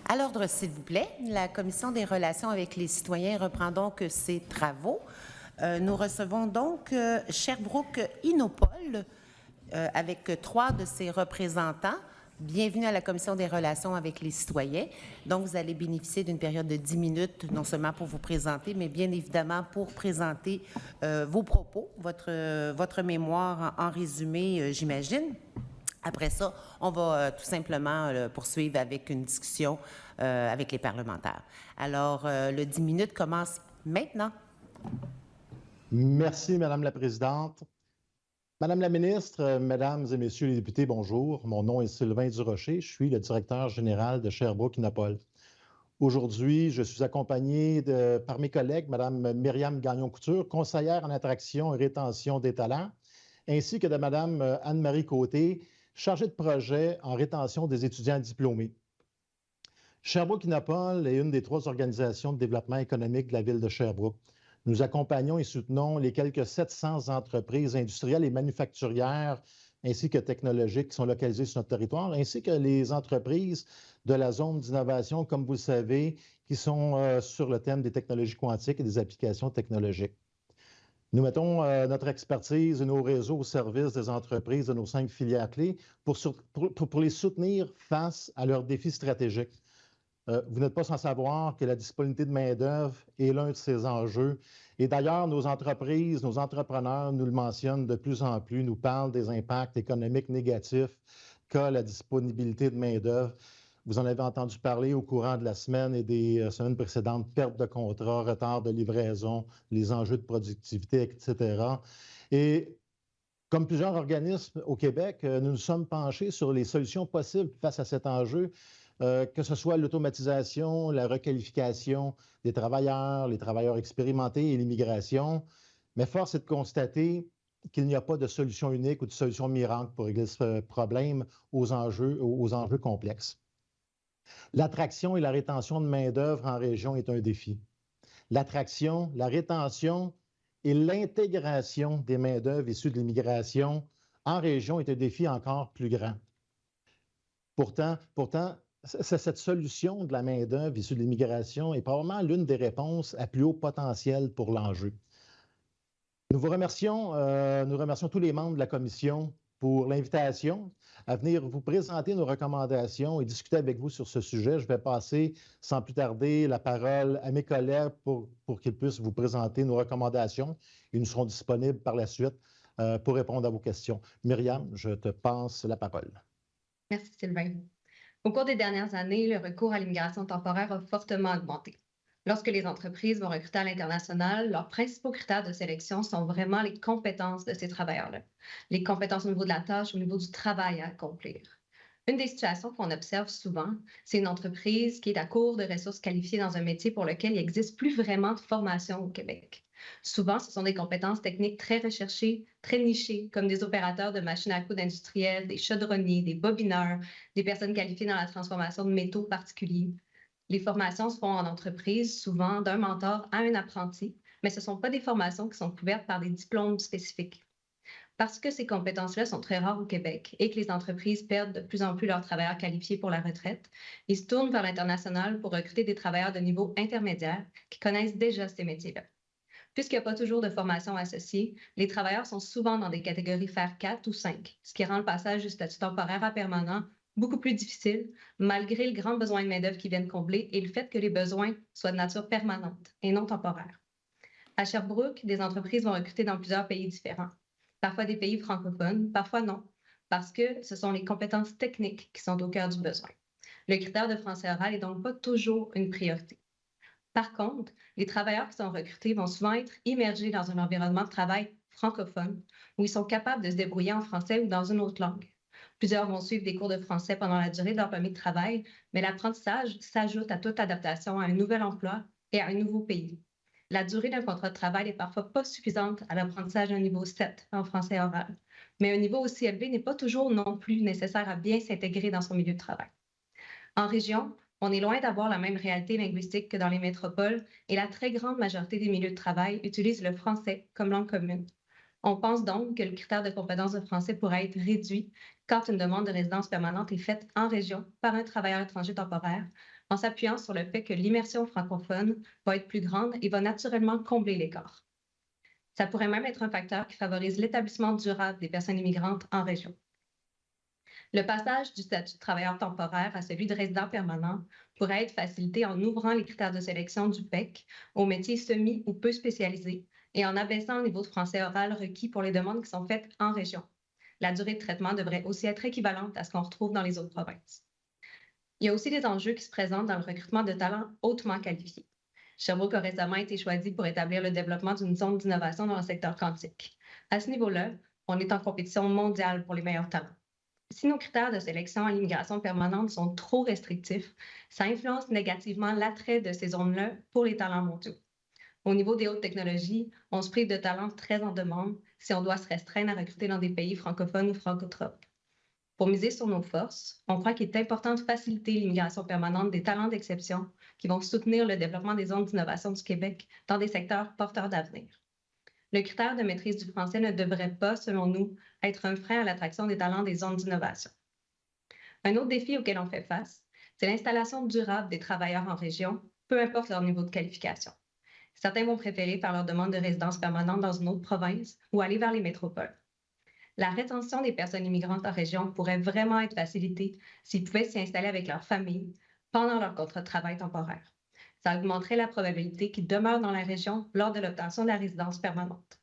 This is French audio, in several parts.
À l'ordre, s'il vous plaît, la Commission des relations avec les citoyens reprend donc ses travaux. Nous recevons donc Sherbrooke Innopol avec 3 de ses représentants. Bienvenue à la Commission des relations avec les citoyens. Donc, vous allez bénéficier d'une période de 10 minutes, non seulement pour vous présenter, mais bien évidemment pour présenter vos propos, votre mémoire en résumé, j'imagine. Après ça, on va tout simplement poursuivre avec une discussion avec les parlementaires. Alors, le 10 minutes commence maintenant. Merci, Madame la Présidente. Madame la Ministre, Mesdames et Messieurs les députés, bonjour. Mon nom est Sylvain Durocher. Je suis le directeur général de Sherbrooke Innopol. Aujourd'hui, je suis accompagné par mes collègues, Madame Myriam Gagnon-Couture, conseillère en attraction et rétention des talents, ainsi que de Madame Anne-Marie Côté, chargée de projet en rétention des étudiants diplômés. Sherbrooke Innopol est une des 3 organisations de développement économique de la ville de Sherbrooke. Nous accompagnons et soutenons les quelques 700 entreprises industrielles et manufacturières ainsi que technologiques qui sont localisées sur notre territoire, ainsi que les entreprises de la zone d'innovation, comme vous le savez, qui sont sur le thème des technologies quantiques et des applications technologiques. Nous mettons notre expertise et nos réseaux au service des entreprises de nos 5 filières clés pour les soutenir face à leurs défis stratégiques. Vous n'êtes pas sans savoir que la disponibilité de main-d'œuvre est l'un de ces enjeux. Et d'ailleurs, nos entreprises, nos entrepreneurs nous le mentionnent de plus en plus, nous parlent des impacts économiques négatifs qu'a la disponibilité de main-d'œuvre. Vous en avez entendu parler au courant de la semaine et des semaines précédentes, perte de contrats, retard de livraison, les enjeux de productivité, etc. Et comme plusieurs organismes au Québec, nous nous sommes penchés sur les solutions possibles face à cet enjeu. Que ce soit l'automatisation, la requalification des travailleurs, les travailleurs expérimentés et l'immigration. Mais force est de constater qu'il n'y a pas de solution unique ou de solution miracle pour régler ce problème aux enjeux complexes. L'attraction et la rétention de main-d'œuvre en région est un défi. L'attraction, la rétention et l'intégration des main-d'œuvre issues de l'immigration en région est un défi encore plus grand. Pourtant, cette solution de la main-d'œuvre issue de l'immigration est probablement l'une des réponses à plus haut potentiel pour l'enjeu. Nous remercions tous les membres de la Commission pour l'invitation à venir vous présenter nos recommandations et discuter avec vous sur ce sujet. Je vais passer sans plus tarder la parole à mes collègues pour qu'ils puissent vous présenter nos recommandations. Ils nous seront disponibles par la suite pour répondre à vos questions. Myriam, je te passe la parole. Merci Sylvain. Au cours des dernières années, le recours à l'immigration temporaire a fortement augmenté. Lorsque les entreprises vont recruter à l'international, leurs principaux critères de sélection sont vraiment les compétences de ces travailleurs-là. Les compétences au niveau de la tâche, au niveau du travail à accomplir. Une des situations qu'on observe souvent, c'est une entreprise qui est à court de ressources qualifiées dans un métier pour lequel il n'existe plus vraiment de formation au Québec. Souvent, ce sont des compétences techniques très recherchées, très nichées, comme des opérateurs de machines à coudre industrielles, des chaudronniers, des bobineurs, des personnes qualifiées dans la transformation de métaux particuliers. Les formations se font en entreprise, souvent d'un mentor à un apprenti, mais ce ne sont pas des formations qui sont couvertes par des diplômes spécifiques. Parce que ces compétences-là sont très rares au Québec et que les entreprises perdent de plus en plus leurs travailleurs qualifiés pour la retraite, ils se tournent vers l'international pour recruter des travailleurs de niveau intermédiaire qui connaissent déjà ces métiers-là. Puisqu'il n'y a pas toujours de formation associée, les travailleurs sont souvent dans des catégories FAIR 4 ou 5, ce qui rend le passage du statut temporaire à permanent beaucoup plus difficile, malgré le grand besoin de main-d'œuvre qu'ils viennent combler et le fait que les besoins soient de nature permanente et non temporaire. À Sherbrooke, des entreprises vont recruter dans plusieurs pays différents, parfois des pays francophones, parfois non, parce que ce sont les compétences techniques qui sont au cœur du besoin. Le critère de français oral n'est donc pas toujours une priorité. Par contre, les travailleurs qui sont recrutés vont souvent être immergés dans un environnement de travail francophone où ils sont capables de se débrouiller en français ou dans une autre langue. Plusieurs vont suivre des cours de français pendant la durée de leur permis de travail, mais l'apprentissage s'ajoute à toute adaptation à un nouvel emploi et à un nouveau pays. La durée d'un contrat de travail n'est parfois pas suffisante à l'apprentissage d'un niveau 7 en français oral, mais un niveau aussi élevé n'est pas toujours non plus nécessaire à bien s'intégrer dans son milieu de travail. En région, on est loin d'avoir la même réalité linguistique que dans les métropoles et la très grande majorité des milieux de travail utilisent le français comme langue commune. On pense donc que le critère de compétence de français pourrait être réduit quand une demande de résidence permanente est faite en région par un travailleur étranger temporaire, en s'appuyant sur le fait que l'immersion francophone va être plus grande et va naturellement combler l'écart. Ça pourrait même être un facteur qui favorise l'établissement durable des personnes immigrantes en région. Le passage du statut de travailleur temporaire à celui de résident permanent pourrait être facilité en ouvrant les critères de sélection du PEC aux métiers semi ou peu spécialisés et en abaissant le niveau de français oral requis pour les demandes qui sont faites en région. La durée de traitement devrait aussi être équivalente à ce qu'on retrouve dans les autres provinces. Il y a aussi des enjeux qui se présentent dans le recrutement de talents hautement qualifiés. Sherbrooke a récemment été choisi pour établir le développement d'une zone d'innovation dans le secteur quantique. À ce niveau-là, on est en compétition mondiale pour les meilleurs talents. Si nos critères de sélection à l'immigration permanente sont trop restrictifs, ça influence négativement l'attrait de ces zones-là pour les talents mondiaux. Au niveau des hautes technologies, on se prive de talents très en demande si on doit se restreindre à recruter dans des pays francophones ou francotropes. Pour miser sur nos forces, on croit qu'il est important de faciliter l'immigration permanente des talents d'exception qui vont soutenir le développement des zones d'innovation du Québec dans des secteurs porteurs d'avenir. Le critère de maîtrise du français ne devrait pas, selon nous, être un frein à l'attraction des talents des zones d'innovation. Un autre défi auquel on fait face, c'est l'installation durable des travailleurs en région, peu importe leur niveau de qualification. Certains vont préférer faire leur demande de résidence permanente dans une autre province ou aller vers les métropoles. La rétention des personnes immigrantes en région pourrait vraiment être facilitée s'ils pouvaient s'y installer avec leur famille pendant leur contrat de travail temporaire. Ça augmenterait la probabilité qu'ils demeurent dans la région lors de l'obtention de la résidence permanente.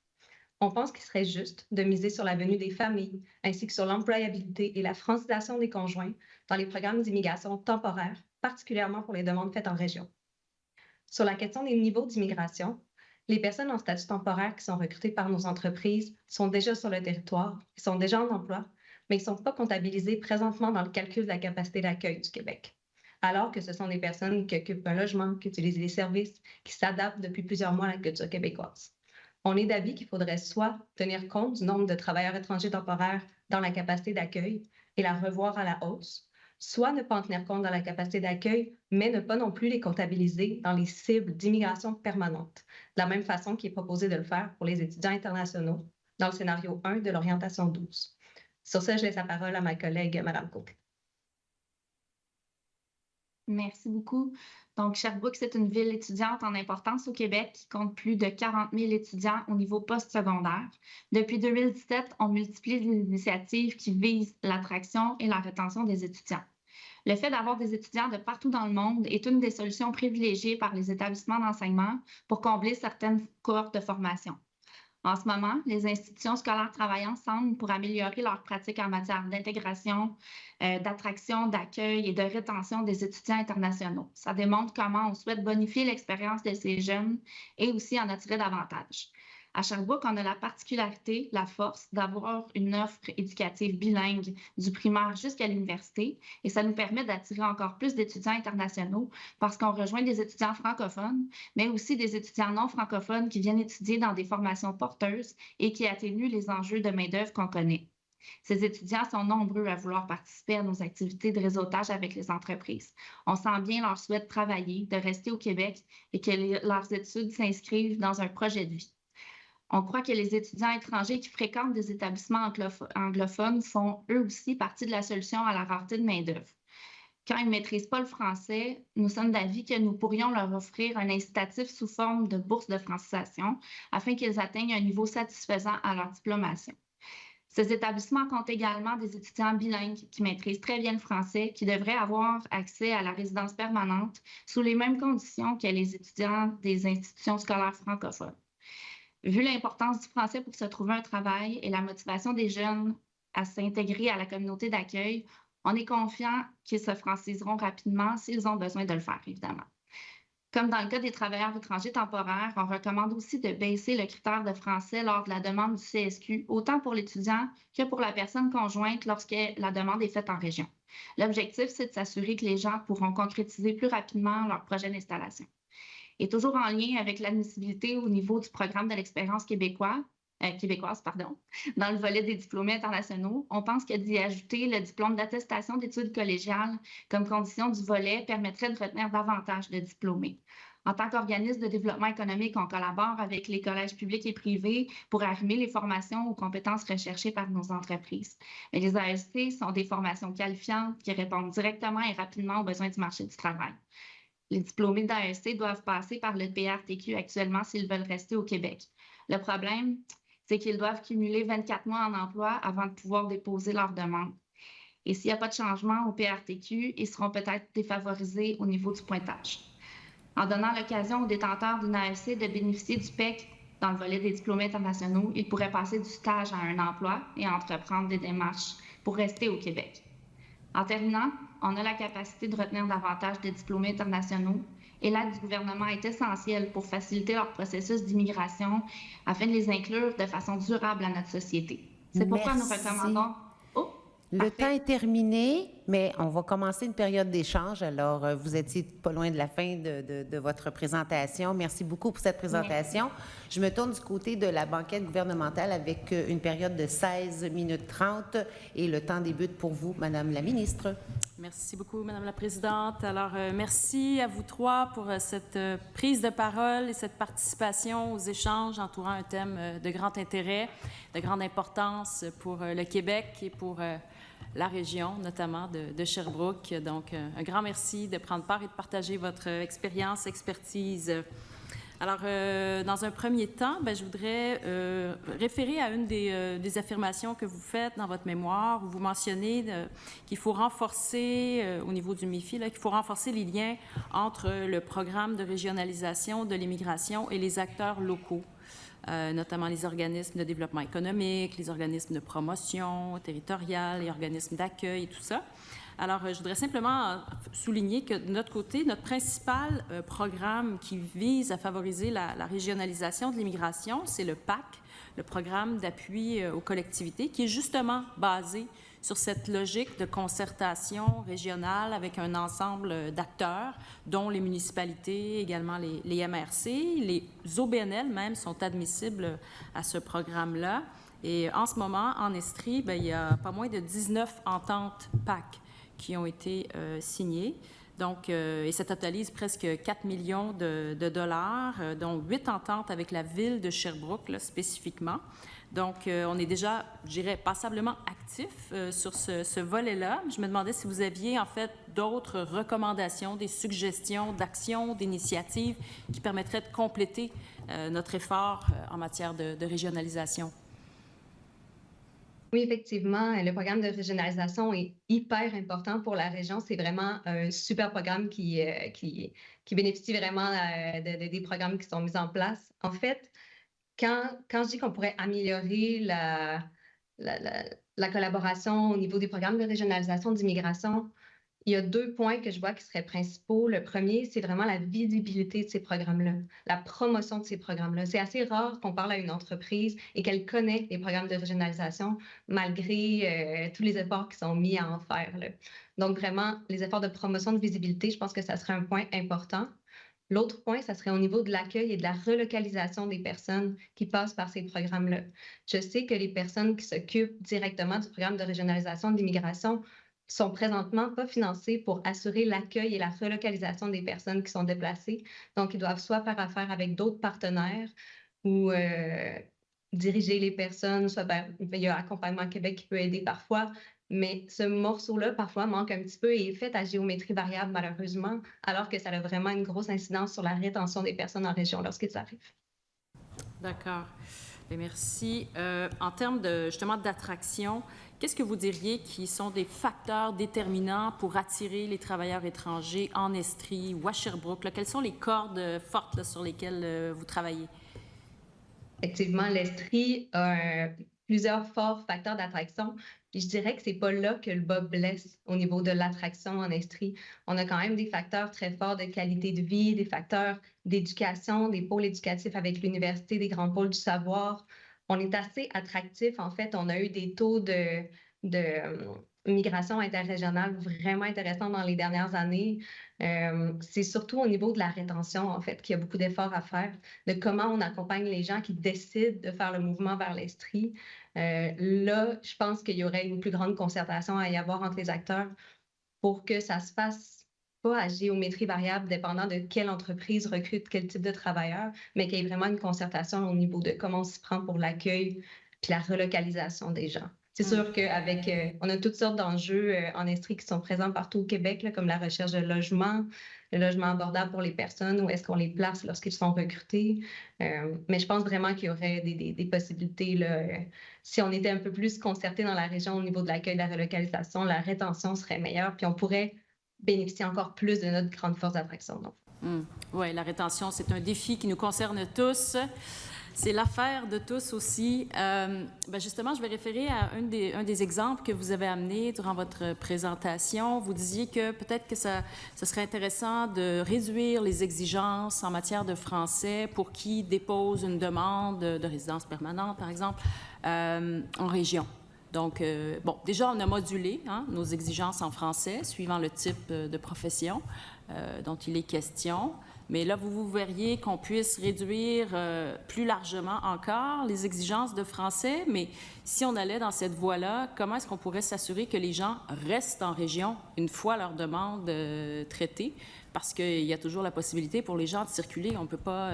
On pense qu'il serait juste de miser sur la venue des familles, ainsi que sur l'employabilité et la francisation des conjoints dans les programmes d'immigration temporaire, particulièrement pour les demandes faites en région. Sur la question des niveaux d'immigration, les personnes en statut temporaire qui sont recrutées par nos entreprises sont déjà sur le territoire, ils sont déjà en emploi, mais ils ne sont pas comptabilisés présentement dans le calcul de la capacité d'accueil du Québec. Alors que ce sont des personnes qui occupent un logement, qui utilisent les services, qui s'adaptent depuis plusieurs mois à la culture québécoise. On est d'avis qu'il faudrait soit tenir compte du nombre de travailleurs étrangers temporaires dans la capacité d'accueil et la revoir à la hausse, soit ne pas en tenir compte dans la capacité d'accueil, mais ne pas non plus les comptabiliser dans les cibles d'immigration permanente, de la même façon qu'il est proposé de le faire pour les étudiants internationaux dans le scénario 1 de l'orientation 12. Sur ce, je laisse la parole à ma collègue, Mme Cook. Merci beaucoup. Donc, Sherbrooke, c'est une ville étudiante en importance au Québec qui compte plus de 40 000 étudiants au niveau postsecondaire. Depuis 2017, on multiplie les initiatives qui visent l'attraction et la rétention des étudiants. Le fait d'avoir des étudiants de partout dans le monde est une des solutions privilégiées par les établissements d'enseignement pour combler certaines cohortes de formation. En ce moment, les institutions scolaires travaillent ensemble pour améliorer leurs pratiques en matière d'intégration, d'attraction, d'accueil et de rétention des étudiants internationaux. Ça démontre comment on souhaite bonifier l'expérience de ces jeunes et aussi en attirer davantage. À Sherbrooke, on a la particularité, la force d'avoir une offre éducative bilingue du primaire jusqu'à l'université et ça nous permet d'attirer encore plus d'étudiants internationaux parce qu'on rejoint des étudiants francophones, mais aussi des étudiants non francophones qui viennent étudier dans des formations porteuses et qui atténuent les enjeux de main-d'œuvre qu'on connaît. Ces étudiants sont nombreux à vouloir participer à nos activités de réseautage avec les entreprises. On sent bien leur souhait de travailler, de rester au Québec et que leurs études s'inscrivent dans un projet de vie. On croit que les étudiants étrangers qui fréquentent des établissements anglophones font eux aussi partie de la solution à la rareté de main-d'œuvre. Quand ils ne maîtrisent pas le français, nous sommes d'avis que nous pourrions leur offrir un incitatif sous forme de bourse de francisation afin qu'ils atteignent un niveau satisfaisant à leur diplomation. Ces établissements comptent également des étudiants bilingues qui maîtrisent très bien le français, qui devraient avoir accès à la résidence permanente sous les mêmes conditions que les étudiants des institutions scolaires francophones. Vu l'importance du français pour se trouver un travail et la motivation des jeunes à s'intégrer à la communauté d'accueil, on est confiant qu'ils se franciseront rapidement s'ils ont besoin de le faire, évidemment. Comme dans le cas des travailleurs étrangers temporaires, on recommande aussi de baisser le critère de français lors de la demande du CSQ, autant pour l'étudiant que pour la personne conjointe lorsque la demande est faite en région. L'objectif, c'est de s'assurer que les gens pourront concrétiser plus rapidement leur projet d'installation. Et toujours en lien avec l'admissibilité au niveau du programme de l'expérience québécoise, dans le volet des diplômés internationaux, on pense que d'y ajouter le diplôme d'attestation d'études collégiales comme condition du volet permettrait de retenir davantage de diplômés. En tant qu'organisme de développement économique, on collabore avec les collèges publics et privés pour arrimer les formations aux compétences recherchées par nos entreprises. Mais les AEC sont des formations qualifiantes qui répondent directement et rapidement aux besoins du marché du travail. Les diplômés d'AEC doivent passer par le PRTQ actuellement s'ils veulent rester au Québec. Le problème, c'est qu'ils doivent cumuler 24 mois en emploi avant de pouvoir déposer leur demande. Et s'il n'y a pas de changement au PRTQ, ils seront peut-être défavorisés au niveau du pointage. En donnant l'occasion aux détenteurs d'une AEC de bénéficier du PEC dans le volet des diplômés internationaux, ils pourraient passer du stage à un emploi et entreprendre des démarches pour rester au Québec. En terminant, on a la capacité de retenir davantage de diplômés internationaux et l'aide du gouvernement est essentielle pour faciliter leur processus d'immigration afin de les inclure de façon durable à notre société. C'est pourquoi nous recommandons... Le temps est terminé, mais on va commencer une période d'échange. Alors, vous étiez pas loin de la fin de votre présentation. Merci beaucoup pour cette présentation. Merci. Je me tourne du côté de la banquette gouvernementale avec une période de 16 minutes 30 et le temps débute pour vous, Madame la ministre. Merci beaucoup, Madame la Présidente. Alors, merci à vous trois pour cette prise de parole et cette participation aux échanges entourant un thème de grand intérêt, de grande importance pour le Québec et pour la région, notamment de Sherbrooke. Donc, un grand merci de prendre part et de partager votre expérience, expertise. Alors, dans un premier temps, je voudrais référer à une des affirmations que vous faites dans votre mémoire, où vous mentionnez qu'il faut renforcer, au niveau du MIFI, qu'il faut renforcer les liens entre le programme de régionalisation de l'immigration et les acteurs locaux. Notamment les organismes de développement économique, les organismes de promotion territoriale, les organismes d'accueil et tout ça. Alors, je voudrais simplement souligner que de notre côté, notre principal programme qui vise à favoriser la régionalisation de l'immigration, c'est le PAC, le programme d'appui aux collectivités, qui est justement basé sur cette logique de concertation régionale avec un ensemble d'acteurs, dont les municipalités, également les MRC. Les OBNL même sont admissibles à ce programme-là. Et en ce moment, en Estrie, il y a pas moins de 19 ententes PAC qui ont été signées. Donc, et ça totalise presque 4 millions de dollars, dont 8 ententes avec la ville de Sherbrooke, là, spécifiquement. Donc, on est déjà, je dirais, passablement actif sur ce volet-là. Je me demandais si vous aviez, en fait, d'autres recommandations, des suggestions d'actions, d'initiatives qui permettraient de compléter notre effort en matière de régionalisation. Oui, effectivement, le programme de régionalisation est hyper important pour la région. C'est vraiment un super programme qui bénéficie vraiment des programmes qui sont mis en place. En fait, quand je dis qu'on pourrait améliorer la collaboration au niveau des programmes de régionalisation d'immigration, il y a 2 points que je vois qui seraient principaux. Le premier, c'est vraiment la visibilité de ces programmes-là, la promotion de ces programmes-là. C'est assez rare qu'on parle à une entreprise et qu'elle connaît les programmes de régionalisation malgré tous les efforts qui sont mis à en faire, là. Donc, vraiment, les efforts de promotion de visibilité, je pense que ça serait un point important. L'autre point, ça serait au niveau de l'accueil et de la relocalisation des personnes qui passent par ces programmes-là. Je sais que les personnes qui s'occupent directement du programme de régionalisation de l'immigration sont présentement pas financés pour assurer l'accueil et la relocalisation des personnes qui sont déplacées. Donc, ils doivent soit faire affaire avec d'autres partenaires ou diriger les personnes, soit il y a Accompagnement Québec qui peut aider parfois, mais ce morceau-là, parfois, manque un petit peu et est fait à géométrie variable, malheureusement, alors que ça a vraiment une grosse incidence sur la rétention des personnes en région lorsqu'ils arrivent. D'accord. Merci. En termes justement d'attraction, qu'est-ce que vous diriez qui sont des facteurs déterminants pour attirer les travailleurs étrangers en Estrie ou à Sherbrooke? Là, quelles sont les cordes fortes là, sur lesquelles vous travaillez? Effectivement, l'Estrie a plusieurs forts facteurs d'attraction. Puis je dirais que c'est pas là que le bas blesse au niveau de l'attraction en Estrie. On a quand même des facteurs très forts de qualité de vie, des facteurs d'éducation, des pôles éducatifs avec l'université, des grands pôles du savoir. On est assez attractif. En fait, on a eu des taux de migration interrégionale vraiment intéressants dans les dernières années. C'est surtout au niveau de la rétention, en fait, qu'il y a beaucoup d'efforts à faire, de comment on accompagne les gens qui décident de faire le mouvement vers l'Estrie. Là, je pense qu'il y aurait une plus grande concertation à y avoir entre les acteurs pour que ça se fasse pas à géométrie variable dépendant de quelle entreprise recrute quel type de travailleurs, mais qu'il y ait vraiment une concertation au niveau de comment on s'y prend pour l'accueil puis la relocalisation des gens. C'est sûr qu'avec, on a toutes sortes d'enjeux en Estrie qui sont présents partout au Québec, là, comme la recherche de logement, le logement abordable pour les personnes, où est-ce qu'on les place lorsqu'ils sont recrutés. Mais je pense vraiment qu'il y aurait des possibilités, là, si on était un peu plus concerté dans la région au niveau de l'accueil, de la relocalisation, la rétention serait meilleure, puis on pourrait bénéficier encore plus de notre grande force d'attraction. Oui, la rétention, c'est un défi qui nous concerne tous. C'est l'affaire de tous aussi. Justement, je vais référer à un des exemples que vous avez amené durant votre présentation. Vous disiez que peut-être que ça serait intéressant de réduire les exigences en matière de français pour qui dépose une demande de résidence permanente, par exemple, en région. Donc, déjà, on a modulé nos exigences en français suivant le type de profession dont il est question. Mais là, vous verriez qu'on puisse réduire plus largement encore les exigences de français. Mais si on allait dans cette voie-là, comment est-ce qu'on pourrait s'assurer que les gens restent en région une fois leur demande traitée? Parce qu'il y a toujours la possibilité pour les gens de circuler. On ne peut pas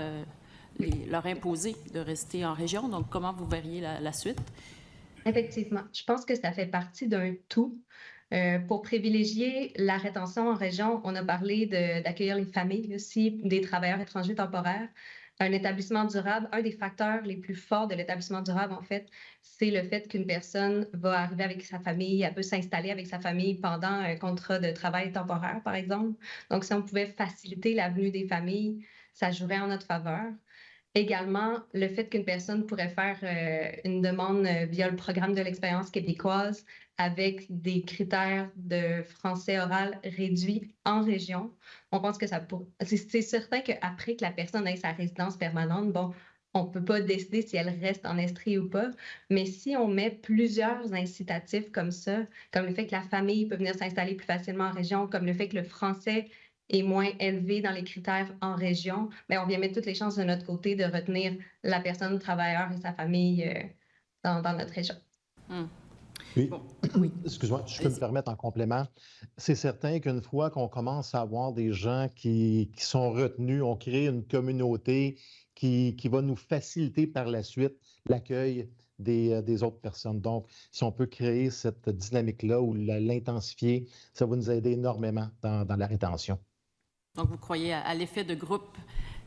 leur imposer de rester en région. Donc, comment vous verriez la suite? Effectivement. Je pense que ça fait partie d'un tout. Pour privilégier la rétention en région, on a parlé d'accueillir les familles aussi, des travailleurs étrangers temporaires. Un établissement durable, un des facteurs les plus forts de l'établissement durable, en fait, c'est le fait qu'une personne va arriver avec sa famille, elle peut s'installer avec sa famille pendant un contrat de travail temporaire, par exemple. Donc, si on pouvait faciliter la venue des familles, ça jouerait en notre faveur. Également, le fait qu'une personne pourrait faire une demande via le programme de l'expérience québécoise avec des critères de français oral réduits en région. On pense que ça pourrait... C'est certain qu'après que la personne ait sa résidence permanente, on ne peut pas décider si elle reste en Estrie ou pas, mais si on met plusieurs incitatifs comme ça, comme le fait que la famille peut venir s'installer plus facilement en région, comme le fait que le français est moins élevé dans les critères en région, on vient mettre toutes les chances de notre côté de retenir la personne, le travailleur et sa famille dans notre région. Oui. Excuse-moi, je peux me permettre en complément. C'est certain qu'une fois qu'on commence à avoir des gens qui sont retenus, on crée une communauté qui va nous faciliter par la suite l'accueil des autres personnes. Donc, si on peut créer cette dynamique-là ou l'intensifier, ça va nous aider énormément dans la rétention. Donc, vous croyez à l'effet de groupe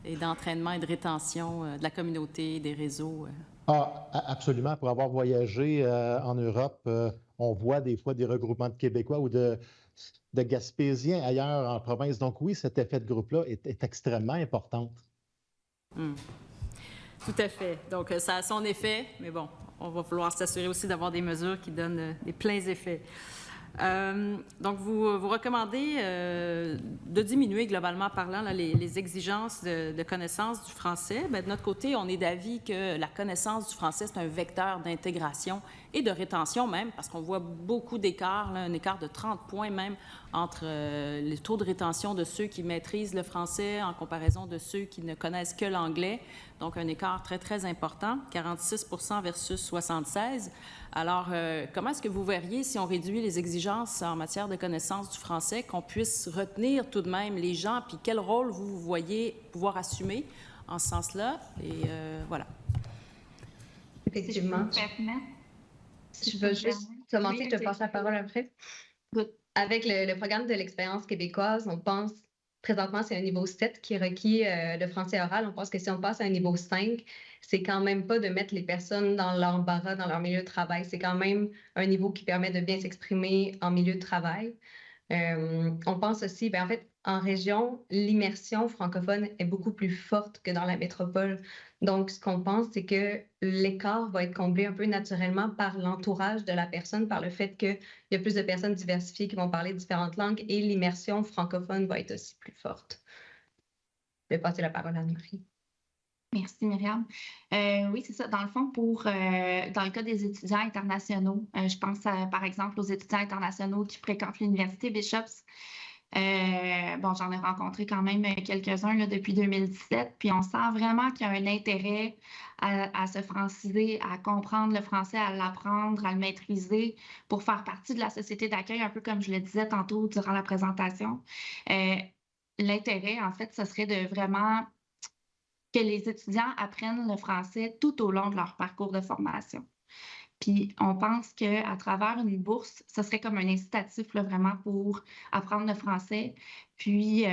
et d'entraînement et de rétention de la communauté, des réseaux? Absolument. Pour avoir voyagé en Europe, on voit des fois des regroupements de Québécois ou de Gaspésiens ailleurs en province. Donc oui, cet effet de groupe-là est extrêmement important. Tout à fait. Donc, ça a son effet, mais bon, on va vouloir s'assurer aussi d'avoir des mesures qui donnent des pleins effets. Donc, vous recommandez de diminuer globalement parlant là, les exigences de connaissance du français. Bien, de notre côté, on est d'avis que la connaissance du français, c'est un vecteur d'intégration et de rétention même, parce qu'on voit beaucoup d'écarts, un écart de 30 points même entre les taux de rétention de ceux qui maîtrisent le français en comparaison de ceux qui ne connaissent que l'anglais. Donc, un écart très, très important, 46 % versus 76 %. Alors, comment est-ce que vous verriez, si on réduit les exigences en matière de connaissance du français, qu'on puisse retenir tout de même les gens, puis quel rôle vous voyez pouvoir assumer en ce sens-là? Et voilà. Effectivement. Je veux juste commencer, je te passe la parole après. Avec le programme de l'expérience québécoise, on pense, présentement, c'est un niveau 7 qui est requis de français oral. On pense que si on passe à un niveau 5, c'est quand même pas de mettre les personnes dans l'embarras dans leur milieu de travail. C'est quand même un niveau qui permet de bien s'exprimer en milieu de travail. On pense aussi, en fait, en région, l'immersion francophone est beaucoup plus forte que dans la métropole. Donc, ce qu'on pense, c'est que l'écart va être comblé un peu naturellement par l'entourage de la personne, par le fait qu'il y a plus de personnes diversifiées qui vont parler différentes langues et l'immersion francophone va être aussi plus forte. Je vais passer la parole à Anne-Marie. Merci, Myriam. Oui, c'est ça. Dans le fond, dans le cas des étudiants internationaux, je pense par exemple aux étudiants internationaux qui fréquentent l'Université Bishops. Bon, j'en ai rencontré quand même quelques-uns là, depuis 2017, puis on sent vraiment qu'il y a un intérêt à se franciser, à comprendre le français, à l'apprendre, à le maîtriser pour faire partie de la société d'accueil, un peu comme je le disais tantôt durant la présentation. L'intérêt, en fait, ce serait de vraiment que les étudiants apprennent le français tout au long de leur parcours de formation. Puis on pense qu'à travers une bourse, ce serait comme un incitatif là, vraiment pour apprendre le français. Puis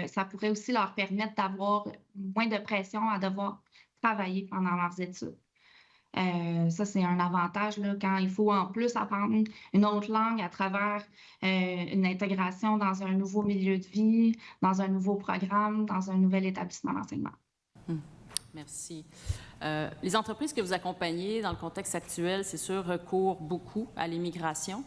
ça pourrait aussi leur permettre d'avoir moins de pression à devoir travailler pendant leurs études. Ça, c'est un avantage là, quand il faut en plus apprendre une autre langue à travers une intégration dans un nouveau milieu de vie, dans un nouveau programme, dans un nouvel établissement d'enseignement. Merci. Les entreprises que vous accompagnez dans le contexte actuel, c'est sûr, recourent beaucoup à l'immigration.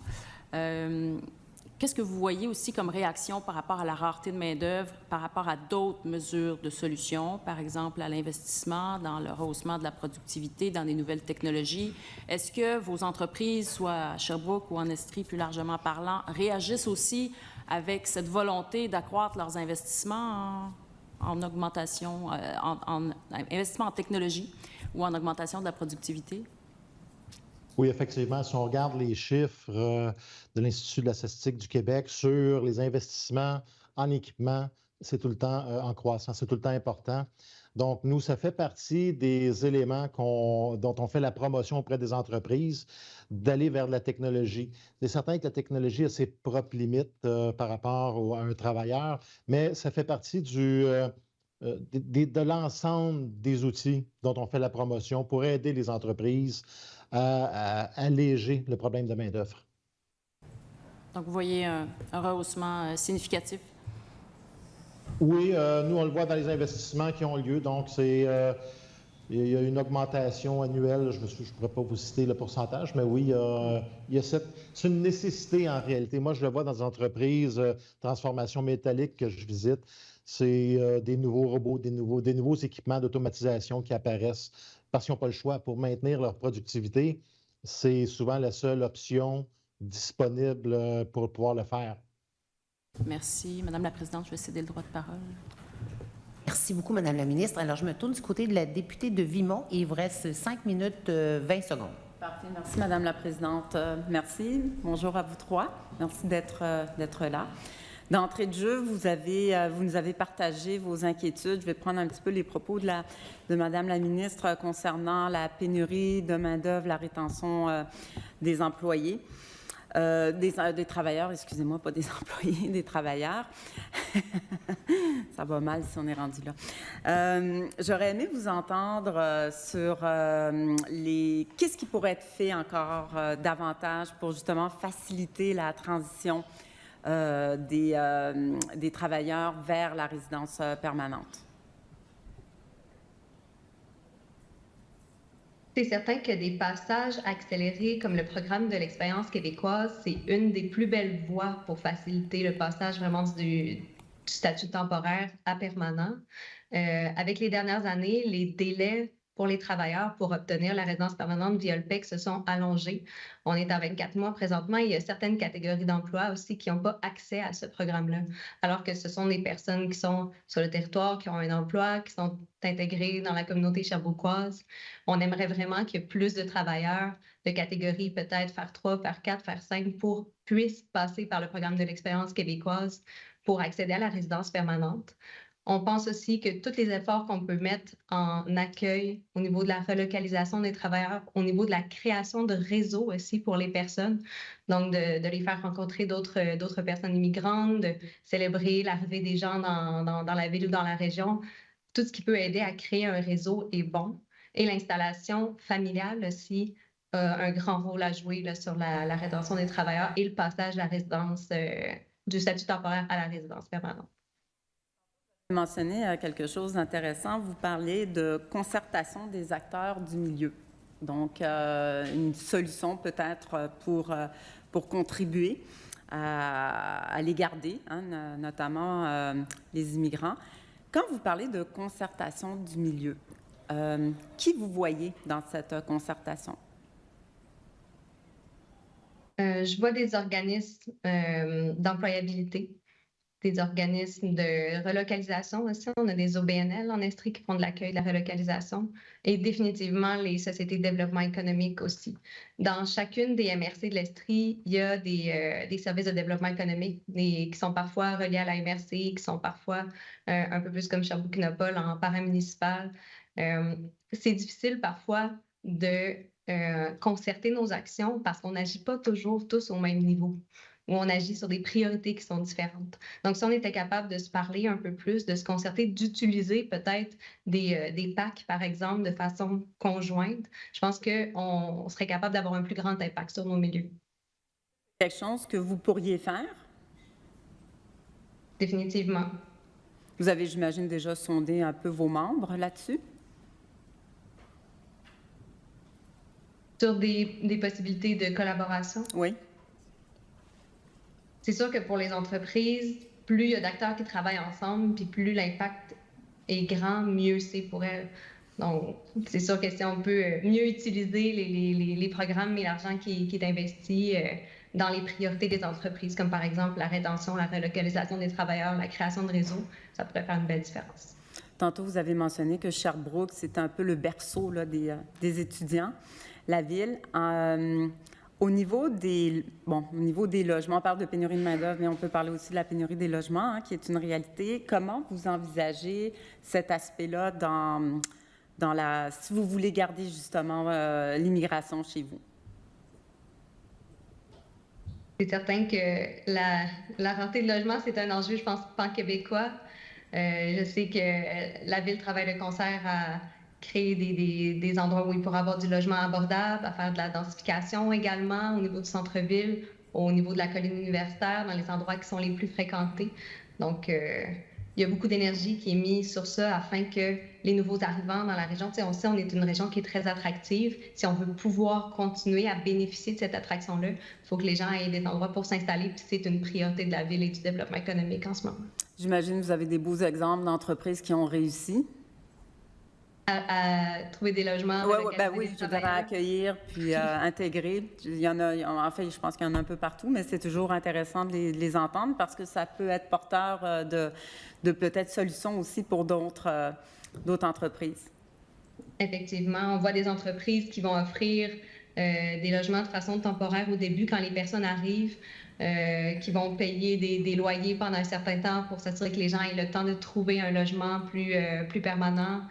Qu'est-ce que vous voyez aussi comme réaction par rapport à la rareté de main-d'œuvre, par rapport à d'autres mesures de solutions, par exemple à l'investissement, dans le rehaussement de la productivité, dans des nouvelles technologies? Est-ce que vos entreprises, soit à Sherbrooke ou en Estrie plus largement parlant, réagissent aussi avec cette volonté d'accroître leurs investissements en augmentation, en investissement en technologie ou en augmentation de la productivité? Oui, effectivement, si on regarde les chiffres de l'Institut de la statistique du Québec sur les investissements en équipement, c'est tout le temps en croissance, c'est tout le temps important. Donc, nous, ça fait partie des éléments dont on fait la promotion auprès des entreprises, d'aller vers la technologie. C'est certain que la technologie a ses propres limites par rapport à un travailleur, mais ça fait partie de l'ensemble des outils dont on fait la promotion pour aider les entreprises à alléger le problème de main-d'œuvre. Donc, vous voyez un rehaussement significatif? Oui, nous, on le voit dans les investissements qui ont lieu. Donc, il y a une augmentation annuelle. Je ne pourrais pas vous citer le pourcentage, mais oui, c'est une nécessité en réalité. Moi, je le vois dans des entreprises transformation métallique que je visite. C'est des nouveaux robots, des nouveaux équipements d'automatisation qui apparaissent parce qu'ils n'ont pas le choix pour maintenir leur productivité. C'est souvent la seule option disponible pour pouvoir le faire. Merci. Madame la Présidente, je vais céder le droit de parole. Merci beaucoup, Madame la ministre. Alors, je me tourne du côté de la députée de Vimont et il vous reste 5 minutes 20 secondes. Parfait. Merci, Madame la Présidente. Merci. Bonjour à vous trois. Merci d'être là. D'entrée de jeu, vous nous avez partagé vos inquiétudes. Je vais prendre un petit peu les propos de Madame la ministre concernant la pénurie de main-d'œuvre, la rétention des employés. Des travailleurs, excusez-moi, pas des employés, des travailleurs. Ça va mal si on est rendu là. J'aurais aimé vous entendre sur qu'est-ce qui pourrait être fait encore davantage pour justement faciliter la transition des travailleurs vers la résidence permanente. C'est certain que des passages accélérés comme le programme de l'expérience québécoise, c'est une des plus belles voies pour faciliter le passage vraiment du statut temporaire à permanent. Avec les dernières années, les délais pour les travailleurs pour obtenir la résidence permanente via le PEC se sont allongés. On est à 24 mois présentement. Il y a certaines catégories d'emplois aussi qui n'ont pas accès à ce programme-là, alors que ce sont des personnes qui sont sur le territoire, qui ont un emploi, qui sont intégrées dans la communauté sherbrookoise. On aimerait vraiment que plus de travailleurs de catégorie peut-être faire 3, faire 4, faire 5 puissent passer par le programme de l'expérience québécoise pour accéder à la résidence permanente. On pense aussi que tous les efforts qu'on peut mettre en accueil au niveau de la relocalisation des travailleurs, au niveau de la création de réseaux aussi pour les personnes, donc de les faire rencontrer d'autres personnes immigrantes, de célébrer l'arrivée des gens dans la ville ou dans la région, tout ce qui peut aider à créer un réseau est bon. Et l'installation familiale aussi a un grand rôle à jouer là, sur la rétention des travailleurs et le passage de la résidence, du statut temporaire à la résidence permanente. Vous mentionnez quelque chose d'intéressant. Vous parlez de concertation des acteurs du milieu. Donc, une solution peut-être pour contribuer à les garder, hein, notamment les immigrants. Quand vous parlez de concertation du milieu, qui vous voyez dans cette concertation? Je vois des organismes d'employabilité, des organismes de relocalisation aussi. On a des OBNL en Estrie qui font de l'accueil de la relocalisation et définitivement les sociétés de développement économique aussi. Dans chacune des MRC de l'Estrie, il y a des services de développement économique qui sont parfois reliés à la MRC, qui sont parfois un peu plus comme Sherbrooke-Innopol en paramunicipal. C'est difficile parfois de concerter nos actions parce qu'on n'agit pas toujours tous au même niveau, où on agit sur des priorités qui sont différentes. Donc, si on était capable de se parler un peu plus, de se concerter, d'utiliser peut-être des PAC, par exemple, de façon conjointe, je pense qu'on serait capable d'avoir un plus grand impact sur nos milieux. Quelque chose que vous pourriez faire? Définitivement. Vous avez, j'imagine, déjà sondé un peu vos membres là-dessus? Sur des possibilités de collaboration? Oui. C'est sûr que pour les entreprises, plus il y a d'acteurs qui travaillent ensemble, puis plus l'impact est grand, mieux c'est pour elles. Donc, c'est sûr que si on peut mieux utiliser les programmes et l'argent qui est investi dans les priorités des entreprises, comme par exemple la rétention, la relocalisation des travailleurs, la création de réseaux, ça pourrait faire une belle différence. Tantôt, vous avez mentionné que Sherbrooke, c'est un peu le berceau là, des étudiants, la ville. Au niveau des logements, on parle de pénurie de main-d'œuvre, mais on peut parler aussi de la pénurie des logements, qui est une réalité. Comment vous envisagez cet aspect-là si vous voulez garder justement l'immigration chez vous? C'est certain que la rareté de logement, c'est un enjeu, je pense, pan-québécois. Je sais que la Ville travaille de concert à créer des endroits où il pourra avoir du logement abordable, à faire de la densification également au niveau du centre-ville, au niveau de la colline universitaire, dans les endroits qui sont les plus fréquentés. Donc, il y a beaucoup d'énergie qui est mise sur ça afin que les nouveaux arrivants dans la région, on sait, on est une région qui est très attractive. Si on veut pouvoir continuer à bénéficier de cette attraction-là, il faut que les gens aient des endroits pour s'installer, puis c'est une priorité de la ville et du développement économique en ce moment. J'imagine que vous avez des beaux exemples d'entreprises qui ont réussi. À trouver des logements. Oui, je dirais accueillir puis intégrer. Il y en a, en fait, je pense qu'il y en a un peu partout, mais c'est toujours intéressant de les entendre parce que ça peut être porteur de peut-être solutions aussi pour d'autres entreprises. Effectivement, on voit des entreprises qui vont offrir des logements de façon temporaire au début quand les personnes arrivent, qui vont payer des loyers pendant un certain temps pour s'assurer que les gens aient le temps de trouver un logement plus permanent.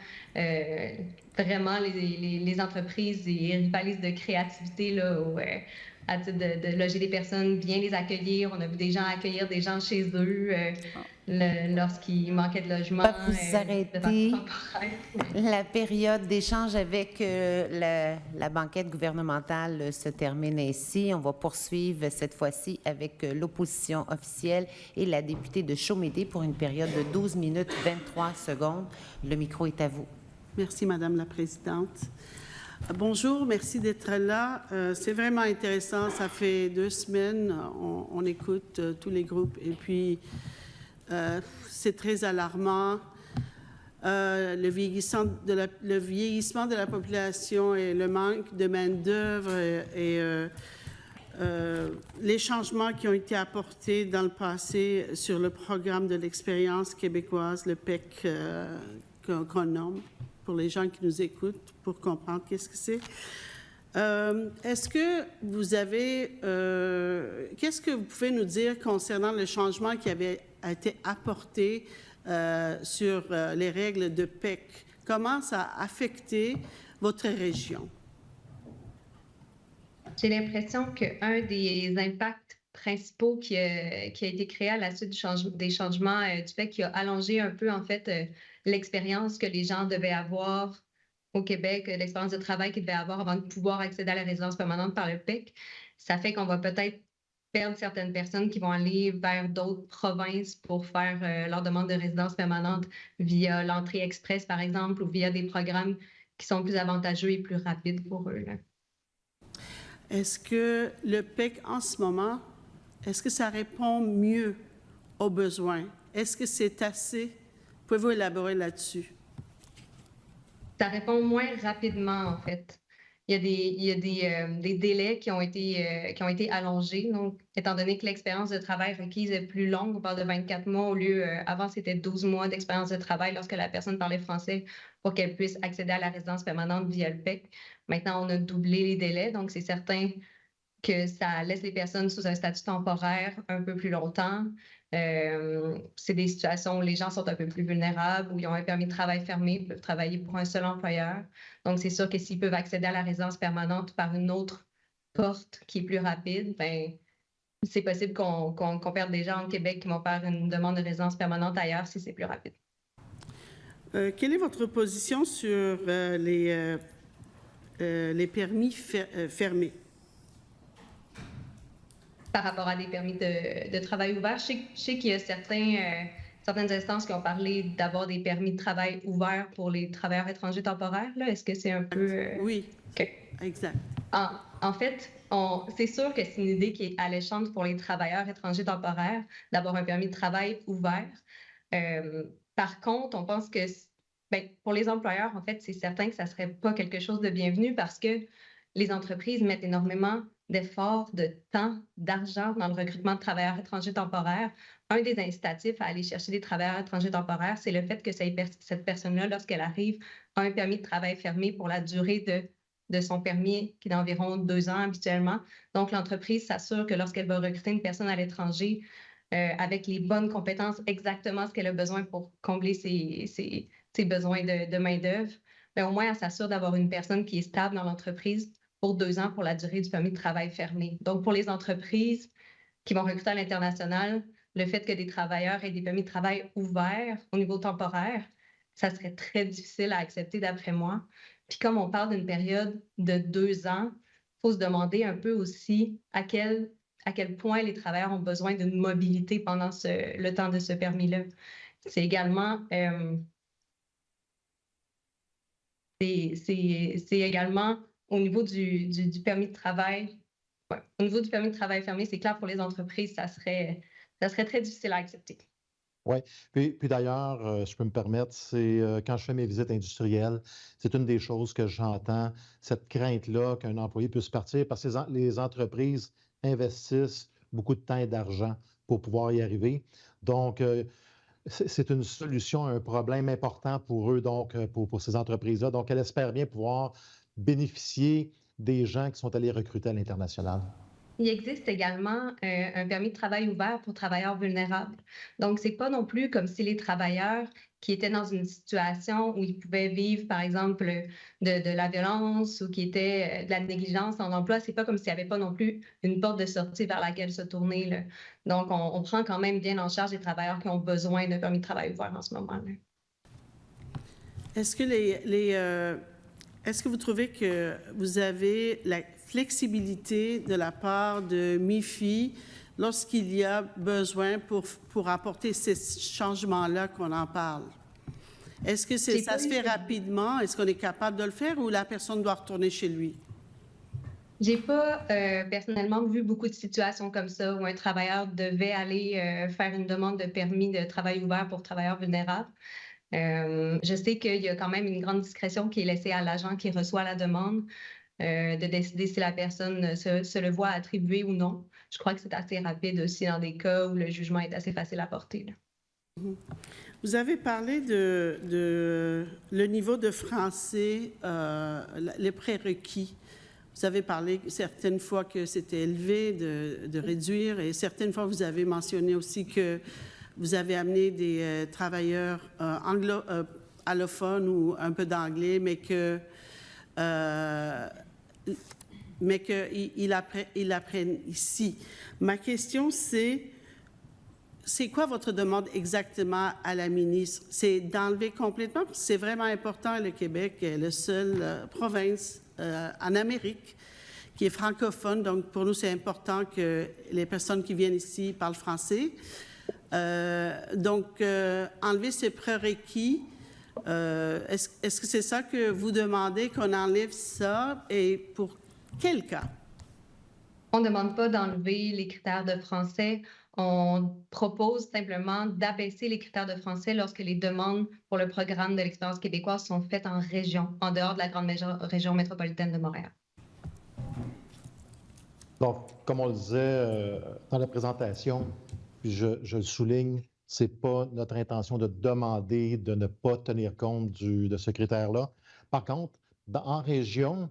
Vraiment, les entreprises rivalisent de créativité là, à titre de loger des personnes, bien les accueillir. On a vu des gens accueillir des gens chez eux lorsqu'il manquait de logement. Vous arrêtez la période d'échange avec la banquette gouvernementale se termine ainsi. On va poursuivre cette fois-ci avec l'opposition officielle et la députée de Chaumédé pour une période de 12 minutes 23 secondes. Le micro est à vous. Merci, Madame la Présidente. Bonjour, merci d'être là. C'est vraiment intéressant. Ça fait 2 semaines, on écoute tous les groupes et puis c'est très alarmant. Le vieillissement de la population et le manque de main-d'œuvre et les changements qui ont été apportés dans le passé sur le programme de l'expérience québécoise, le PEC qu'on nomme, pour les gens qui nous écoutent, pour comprendre qu'est-ce que c'est. Est-ce que vous avez... qu'est-ce que vous pouvez nous dire concernant le changement qui avait été apporté sur les règles de PEC? Comment ça a affecté votre région? J'ai l'impression qu'un des impacts principaux qui a été créé à la suite des changements du PEC, qui a allongé un peu, en fait, l'expérience que les gens devaient avoir au Québec, l'expérience de travail qu'ils devaient avoir avant de pouvoir accéder à la résidence permanente par le PEC, ça fait qu'on va peut-être perdre certaines personnes qui vont aller vers d'autres provinces pour faire leur demande de résidence permanente via l'entrée express, par exemple, ou via des programmes qui sont plus avantageux et plus rapides pour eux. Là. Est-ce que le PEC, en ce moment, est-ce que ça répond mieux aux besoins? Est-ce que c'est assez? Pouvez-vous élaborer là-dessus? Ça répond moins rapidement, en fait. il y a des délais qui ont été allongés. Donc, étant donné que l'expérience de travail requise est plus longue, on parle de 24 mois au lieu, avant, c'était 12 mois d'expérience de travail lorsque la personne parlait français pour qu'elle puisse accéder à la résidence permanente via le PEC. Maintenant, on a doublé les délais, donc c'est certain que ça laisse les personnes sous un statut temporaire un peu plus longtemps. C'est des situations où les gens sont un peu plus vulnérables, où ils ont un permis de travail fermé, peuvent travailler pour un seul employeur. Donc, c'est sûr que s'ils peuvent accéder à la résidence permanente par une autre porte qui est plus rapide, ben, c'est possible qu'on perde des gens au Québec qui vont faire une demande de résidence permanente ailleurs si c'est plus rapide. Quelle est votre position sur les permis fermés? Par rapport à des permis de travail ouverts, je sais qu'il y a certaines instances qui ont parlé d'avoir des permis de travail ouverts pour les travailleurs étrangers temporaires. Est-ce que c'est un peu... Oui, OK. exact. En fait, c'est sûr que c'est une idée qui est alléchante pour les travailleurs étrangers temporaires d'avoir un permis de travail ouvert. Par contre, on pense que pour les employeurs, en fait, c'est certain que ça ne serait pas quelque chose de bienvenu parce que les entreprises mettent énormément d'efforts, de temps, d'argent dans le recrutement de travailleurs étrangers temporaires. Un des incitatifs à aller chercher des travailleurs étrangers temporaires, c'est le fait que cette personne-là, lorsqu'elle arrive, a un permis de travail fermé pour la durée de son permis, qui est d'environ 2 ans habituellement. Donc, l'entreprise s'assure que lorsqu'elle va recruter une personne à l'étranger avec les bonnes compétences, exactement ce qu'elle a besoin pour combler ses besoins de main-d'œuvre, au moins, elle s'assure d'avoir une personne qui est stable dans l'entreprise pour 2 ans pour la durée du permis de travail fermé. Donc, pour les entreprises qui vont recruter à l'international, le fait que des travailleurs aient des permis de travail ouverts au niveau temporaire, ça serait très difficile à accepter d'après moi. Puis comme on parle d'une période de 2 ans, il faut se demander un peu aussi à quel point les travailleurs ont besoin d'une mobilité pendant le temps de ce permis-là. C'est également... c'est également au niveau du permis de travail. Ouais, au niveau du permis de travail fermé, c'est clair pour les entreprises, ça serait très difficile à accepter. Oui. Puis d'ailleurs, je peux me permettre, c'est quand je fais mes visites industrielles, c'est une des choses que j'entends, cette crainte-là qu'un employé puisse partir parce que les entreprises investissent beaucoup de temps et d'argent pour pouvoir y arriver. Donc, c'est une solution à un problème important pour eux, donc pour ces entreprises-là. Donc, elle espère bien pouvoir bénéficier des gens qui sont allés recruter à l'international. Il existe également un permis de travail ouvert pour travailleurs vulnérables. Donc, c'est pas non plus comme si les travailleurs qui étaient dans une situation où ils pouvaient vivre, par exemple, de la violence ou qui étaient de la négligence en emploi, c'est pas comme s'il n'y avait pas non plus une porte de sortie vers laquelle se tourner, là. Donc, on prend quand même bien en charge les travailleurs qui ont besoin d'un permis de travail ouvert en ce moment-là. Est-ce que est-ce que vous trouvez que vous avez la flexibilité de la part de MIFI lorsqu'il y a besoin pour apporter ces changements-là qu'on en parle? Est-ce que ça se fait rapidement? Est-ce qu'on est capable de le faire ou la personne doit retourner chez lui? J'ai pas personnellement vu beaucoup de situations comme ça où un travailleur devait aller faire une demande de permis de travail ouvert pour travailleurs vulnérables. Je sais qu'il y a quand même une grande discrétion qui est laissée à l'agent qui reçoit la demande de décider si la personne se le voit attribuer ou non. Je crois que c'est assez rapide aussi dans des cas où le jugement est assez facile à porter, là. Vous avez parlé de le niveau de français, les prérequis. Vous avez parlé certaines fois que c'était élevé, de réduire, et certaines fois vous avez mentionné aussi que vous avez amené des travailleurs allophones ou un peu d'anglais, mais qu'ils apprennent ici. Ma question, c'est quoi votre demande exactement à la ministre? C'est d'enlever complètement, parce que c'est vraiment important, le Québec est la seule province en Amérique qui est francophone, donc pour nous, c'est important que les personnes qui viennent ici parlent français. Donc, enlever ces prérequis, est-ce que c'est ça que vous demandez, qu'on enlève ça, et pour quel cas? On ne demande pas d'enlever les critères de français. On propose simplement d'abaisser les critères de français lorsque les demandes pour le programme de l'expérience québécoise sont faites en région, en dehors de la grande région métropolitaine de Montréal. Donc, comme on le disait dans la présentation, puis je le souligne, ce n'est pas notre intention de demander de ne pas tenir compte de ce critère-là. Par contre, en région,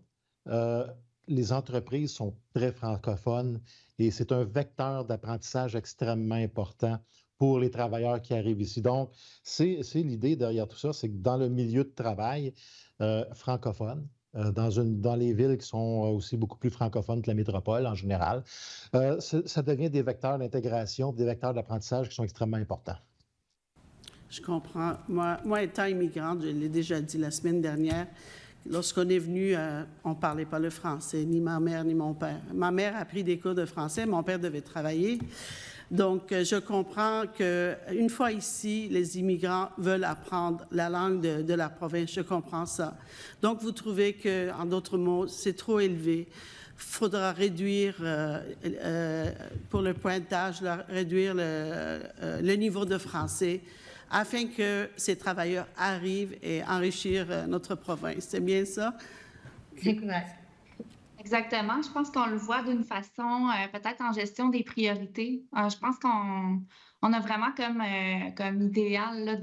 les entreprises sont très francophones et c'est un vecteur d'apprentissage extrêmement important pour les travailleurs qui arrivent ici. Donc, c'est l'idée derrière tout ça, c'est que dans le milieu de travail francophone, dans les villes qui sont aussi beaucoup plus francophones que la métropole en général, ça devient des vecteurs d'intégration, des vecteurs d'apprentissage qui sont extrêmement importants. Je comprends. Moi, étant immigrante, je l'ai déjà dit la semaine dernière, lorsqu'on est venu, on ne parlait pas le français, ni ma mère ni mon père. Ma mère a pris des cours de français, mon père devait travailler. Donc, je comprends qu'une fois ici, les immigrants veulent apprendre la langue de la province. Je comprends ça. Donc, vous trouvez que, en d'autres mots, c'est trop élevé. Il faudra réduire, pour le pointage, réduire le niveau de français afin que ces travailleurs arrivent et enrichir notre province. C'est bien ça? Exact. Exactement. Je pense qu'on le voit d'une façon peut-être en gestion des priorités. Je pense qu'on a vraiment comme idéal là,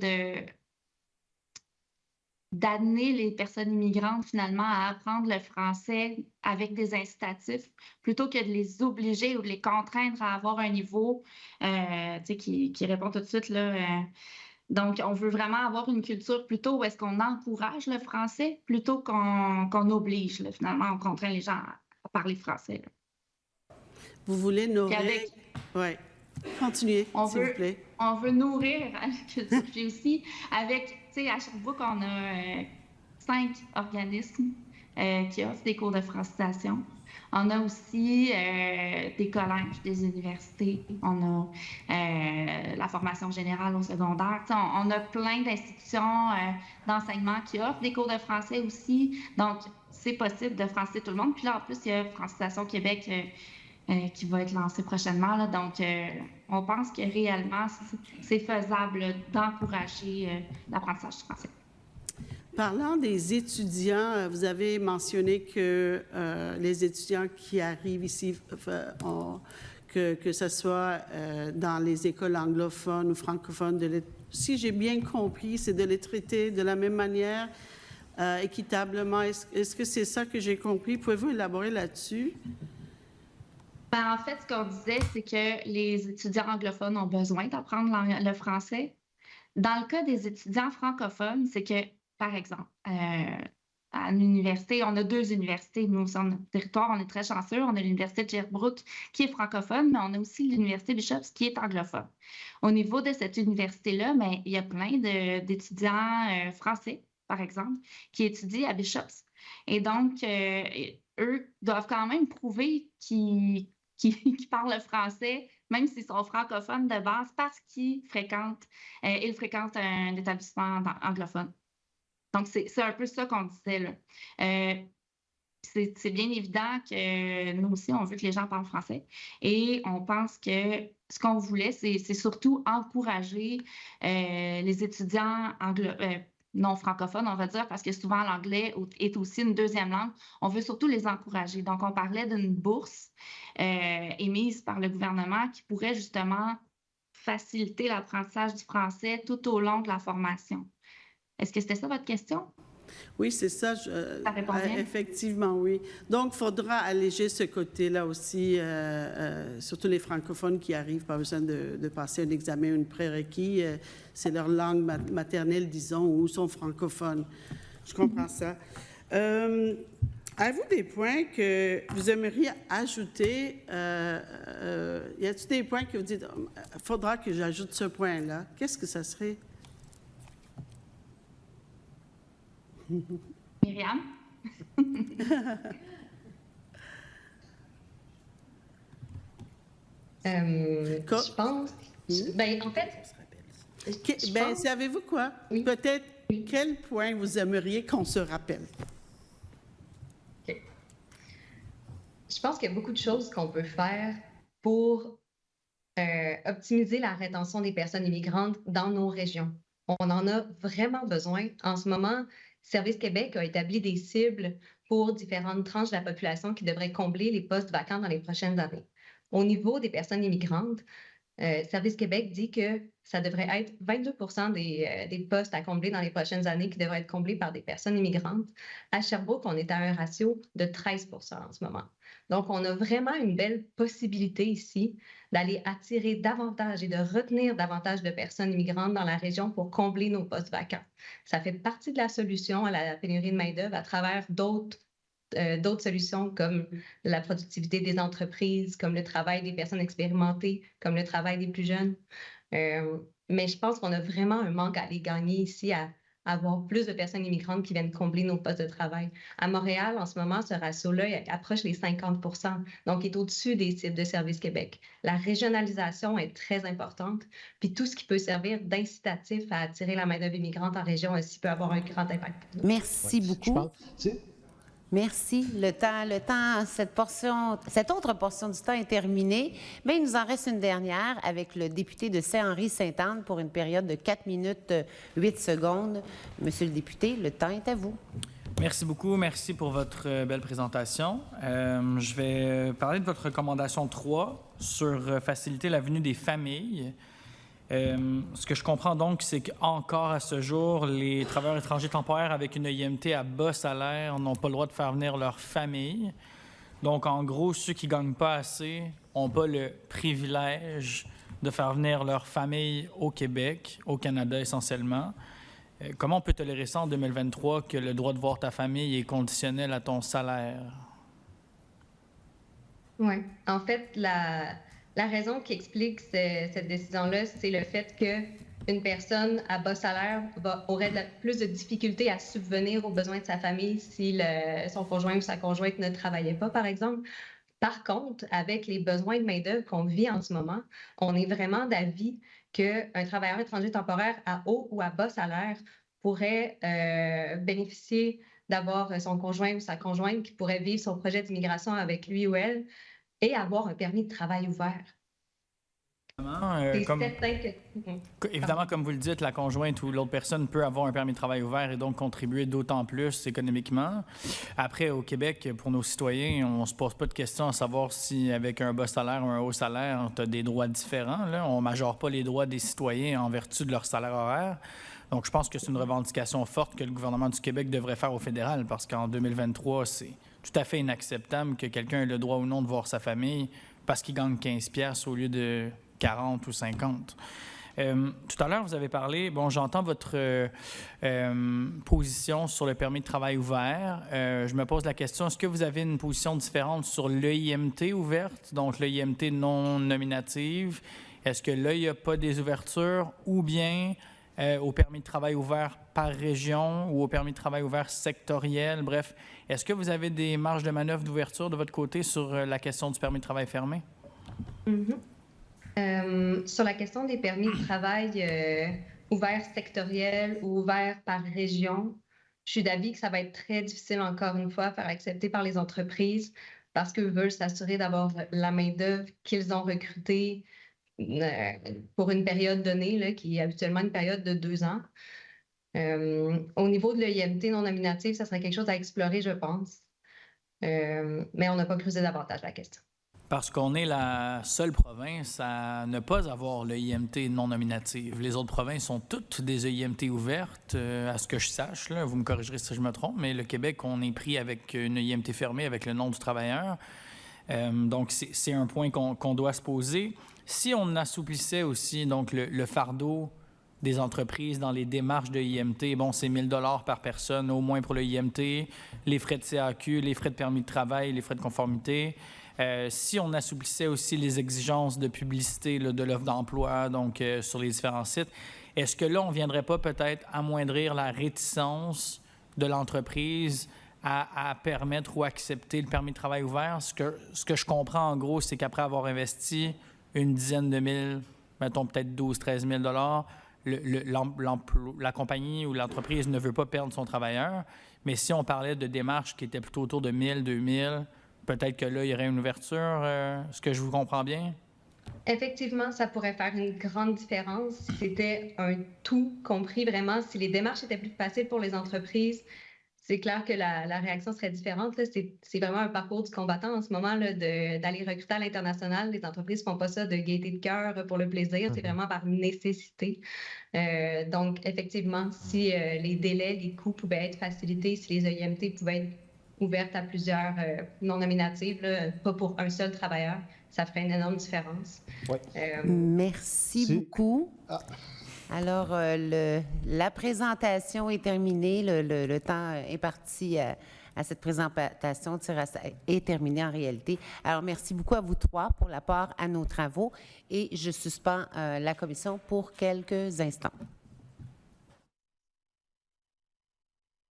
d'amener les personnes immigrantes finalement à apprendre le français avec des incitatifs plutôt que de les obliger ou de les contraindre à avoir un niveau qui répond tout de suite là. Donc, on veut vraiment avoir une culture plutôt où est-ce qu'on encourage le français plutôt qu'on oblige, là, finalement, on contraint les gens à parler français. Là. Vous voulez nourrir... Oui. Continuez, s'il vous plaît. On veut nourrir la culture. Puis aussi, avec, tu sais, à Sherbrooke, on a 5 organismes qui offrent des cours de francisation. On a aussi des collèges, des universités, on a la formation générale au secondaire. On a plein d'institutions d'enseignement qui offrent des cours de français aussi. Donc, c'est possible de franciser tout le monde. Puis là, en plus, il y a Francisation Québec qui va être lancé prochainement. Là. Donc, on pense que réellement, c'est faisable d'encourager l'apprentissage du français. Parlant des étudiants, vous avez mentionné que les étudiants qui arrivent ici, que ce soit dans les écoles anglophones ou francophones, si j'ai bien compris, c'est de les traiter de la même manière, équitablement. Est-ce que c'est ça que j'ai compris? Pouvez-vous élaborer là-dessus? Ben, en fait, ce qu'on disait, c'est que les étudiants anglophones ont besoin d'apprendre le français. Dans le cas des étudiants francophones, c'est que par exemple, à l'université, on a 2 universités. Nous, sur notre territoire, on est très chanceux. On a l'Université de Sherbrooke qui est francophone, mais on a aussi l'Université Bishops qui est anglophone. Au niveau de cette université-là, bien, il y a plein d'étudiants français, par exemple, qui étudient à Bishops. Et donc, eux doivent quand même prouver qu'ils parlent le français, même s'ils sont francophones de base, parce qu'ils fréquentent un établissement anglophone. Donc, c'est un peu ça qu'on disait, là. C'est bien évident que nous aussi, on veut que les gens parlent français. Et on pense que ce qu'on voulait, c'est surtout encourager les étudiants non francophones, on va dire, parce que souvent l'anglais est aussi une deuxième langue. On veut surtout les encourager. Donc, on parlait d'une bourse émise par le gouvernement qui pourrait justement faciliter l'apprentissage du français tout au long de la formation. Est-ce que c'était ça votre question? Oui, c'est ça. Ça répond bien? Effectivement, oui. Donc, il faudra alléger ce côté-là aussi, surtout les francophones qui arrivent, pas besoin de passer un examen, un prérequis. C'est leur langue maternelle, disons, ou sont francophones. Je comprends ça. Avez-vous des points que vous aimeriez ajouter? Y a-t-il des points que vous dites, il faudra que j'ajoute ce point-là? Qu'est-ce que ça serait? Myriam? Je pense... Ben, en fait... savez-vous quoi? Oui. Peut-être quel point vous aimeriez qu'on se rappelle? Okay. Je pense qu'il y a beaucoup de choses qu'on peut faire pour optimiser la rétention des personnes immigrantes dans nos régions. On en a vraiment besoin. En ce moment, Service Québec a établi des cibles pour différentes tranches de la population qui devraient combler les postes vacants dans les prochaines années. Au niveau des personnes immigrantes, Service Québec dit que ça devrait être 22 des postes à combler dans les prochaines années qui devraient être comblés par des personnes immigrantes. À Sherbrooke, on est à un ratio de 13 en ce moment. Donc, on a vraiment une belle possibilité ici d'aller attirer davantage et de retenir davantage de personnes immigrantes dans la région pour combler nos postes vacants. Ça fait partie de la solution à la pénurie de main-d'œuvre à travers d'autres solutions comme la productivité des entreprises, comme le travail des personnes expérimentées, comme le travail des plus jeunes. Mais je pense qu'on a vraiment un manque à aller gagner ici à avoir plus de personnes immigrantes qui viennent combler nos postes de travail. À Montréal, en ce moment, ce ratio-là approche les 50 donc est au-dessus des cibles de Service Québec. La régionalisation est très importante, puis tout ce qui peut servir d'incitatif à attirer la main-d'œuvre immigrante en région aussi peut avoir un grand impact. Merci beaucoup. Merci. Le temps, cette autre portion du temps est terminée. Mais il nous en reste une dernière avec le député de Saint-Henri-Sainte-Anne pour une période de 4 minutes 8 secondes. Monsieur le député, le temps est à vous. Merci beaucoup. Merci pour votre belle présentation. Je vais parler de votre recommandation 3 sur faciliter la venue des familles. Ce que je comprends donc, c'est qu'encore à ce jour, les travailleurs étrangers temporaires avec une EIMT à bas salaire n'ont pas le droit de faire venir leur famille. Donc, en gros, ceux qui ne gagnent pas assez n'ont pas le privilège de faire venir leur famille au Québec, au Canada essentiellement. Comment on peut tolérer ça en 2023 que le droit de voir ta famille est conditionnel à ton salaire? Oui. En fait, la raison qui explique cette décision-là, c'est le fait qu'une personne à bas salaire aurait plus de difficultés à subvenir aux besoins de sa famille si son conjoint ou sa conjointe ne travaillait pas, par exemple. Par contre, avec les besoins de main-d'œuvre qu'on vit en ce moment, on est vraiment d'avis qu'un travailleur étranger temporaire à haut ou à bas salaire pourrait bénéficier d'avoir son conjoint ou sa conjointe qui pourrait vivre son projet d'immigration avec lui ou elle et avoir un permis de travail ouvert. Évidemment, comme vous le dites, la conjointe ou l'autre personne peut avoir un permis de travail ouvert et donc contribuer d'autant plus économiquement. Après, au Québec, pour nos citoyens, on ne se pose pas de questions à savoir si, avec un bas salaire ou un haut salaire, tu as des droits différents. Là. On ne majore pas les droits des citoyens en vertu de leur salaire horaire. Donc, je pense que c'est une revendication forte que le gouvernement du Québec devrait faire au fédéral parce qu'en 2023, c'est tout à fait inacceptable que quelqu'un ait le droit ou non de voir sa famille parce qu'il gagne 15$ au lieu de 40 ou 50. Tout à l'heure, vous avez parlé, j'entends votre position sur le permis de travail ouvert. Je me pose la question, est-ce que vous avez une position différente sur l'EIMT ouverte, donc l'EIMT non nominative? Est-ce que là, il n'y a pas des ouvertures ou bien au permis de travail ouvert par région ou au permis de travail ouvert sectoriel? Bref, est-ce que vous avez des marges de manœuvre d'ouverture de votre côté sur la question du permis de travail fermé? Sur la question des permis de travail ouverts sectoriels ou ouverts par région, je suis d'avis que ça va être très difficile, encore une fois, à faire accepter par les entreprises parce qu'eux veulent s'assurer d'avoir la main-d'œuvre qu'ils ont recrutée pour une période donnée, là, qui est habituellement une période de 2 ans. Au niveau de l'EIMT non nominative, ça serait quelque chose à explorer, je pense. Mais on n'a pas creusé davantage la question. Parce qu'on est la seule province à ne pas avoir l'EIMT non nominative. Les autres provinces sont toutes des EIMT ouvertes, à ce que je sache. Là, vous me corrigerez si je me trompe, mais le Québec, on est pris avec une EIMT fermée avec le nom du travailleur. Donc, c'est un point qu'on doit se poser. Si on assouplissait aussi donc le fardeau des entreprises dans les démarches de IMT, c'est 1 000 $ par personne, au moins pour le IMT, les frais de CAQ, les frais de permis de travail, les frais de conformité. Si on assouplissait aussi les exigences de publicité là, de l'offre d'emploi, donc sur les différents sites, est-ce que là, on ne viendrait pas peut-être amoindrir la réticence de l'entreprise à permettre ou accepter le permis de travail ouvert? Ce que je comprends en gros, c'est qu'après avoir investi une dizaine de mille, mettons peut-être 12 000 $, 13 000 la compagnie ou l'entreprise ne veut pas perdre son travailleur. Mais si on parlait de démarches qui étaient plutôt autour de 1 000, 2 000, peut-être que là, il y aurait une ouverture. Est-ce que je vous comprends bien? Effectivement, ça pourrait faire une grande différence si c'était un tout compris vraiment, si les démarches étaient plus faciles pour les entreprises. C'est clair que la réaction serait différente. Là. C'est vraiment un parcours du combattant en ce moment là, d'aller recruter à l'international. Les entreprises ne font pas ça de gaieté de cœur pour le plaisir, c'est vraiment par nécessité. Donc, effectivement, si les délais, les coûts pouvaient être facilités, si les EIMT pouvaient être ouvertes à plusieurs non nominatives, là, pas pour un seul travailleur, ça ferait une énorme différence. Ouais. Merci beaucoup. Alors, la présentation est terminée. Le temps imparti à cette présentation est terminé en réalité. Alors, merci beaucoup à vous trois pour l'apport à nos travaux et je suspends la commission pour quelques instants.